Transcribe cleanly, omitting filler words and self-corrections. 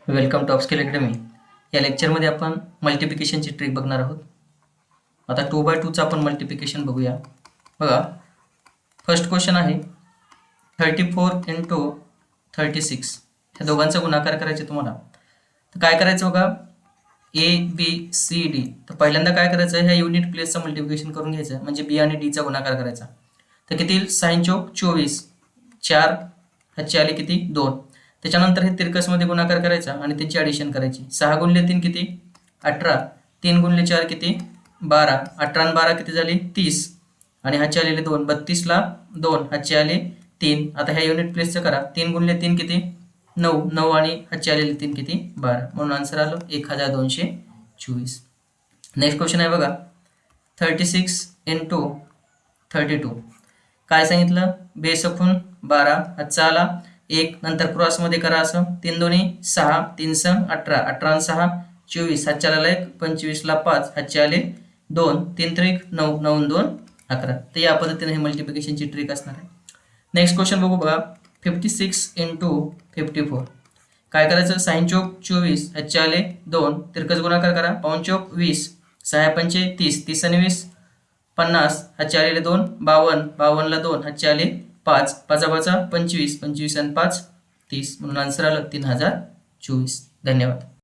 Welcome to upskill academy. या लेक्चरमध्ये आपण मल्टिप्लिकेशनची ट्रिक बघणार आहोत. आता 2/2चं आपण मल्टिप्लिकेशन बघूया. बघा, फर्स्ट क्वेश्चन आहे 34 इंटू 36. ह्या दोघांचा गुणाकार करायचे तुम्हाला. तर काय करायचं बघा, ABCD. तर पहिल्यांदा काय करायचं, ह्या युनिट प्लेसचं मल्टिप्लिकेशन करून घ्यायचं, म्हणजे B आणि Dचा गुणाकार करायचा. तर किती येईल? 6 चौक 24, 4 ह्याचे आले किती? 2. त्याच्यानंतर हे तिरकसमध्ये गुणाकार करायचा आणि त्यांची ॲडिशन करायची. 6 गुणिले 3 किती? 18. 3 गुणिले 4 किती? 12. 18 आणि 12 किती झाले? 30. आणि ह्याचे आलेले 2. 32ला 2 ह्याचे आले 3. आता ह्या युनिट प्लेसचं करा. 3 गुणिले 3 किती? 9. 9 आणि ह्याचे आलेले 3 किती? 12. म्हणून आन्सर आलं 1224. नेक्स्ट क्वेश्चन आहे बघा, 36 इंटू 32. काय सांगितलं? बेसखून 12 ह्याचा आला 1, नंतर क्रॉसमध्ये करा असं. 3 दोन्ही 6, 3 सम 18, 18 आणि 6 24, ह्याच्या आला 1, 25ला 5 ह्याचे आले 2, 3 त्रिक 9, 9 आणि 2 11. तर या पद्धतीने हे मल्टिप्लिकेशनची ट्रिक असणार आहे. नेक्स्ट क्वेश्चन बघू बघा, 56 इंटू 54. काय करायचं? 6 चौक 24 ह्याचे आले 2, तिरकस गुणाकार करा. 5 चौक 20, 6 पंचे 30, 30 आणि 20 50, ह्याचे आलेले 2, 52, 52ला 2 ह्याचे आले 5, 5 5 25, 25 आणि 5 30. म्हणून आन्सर आलं 3024. धन्यवाद.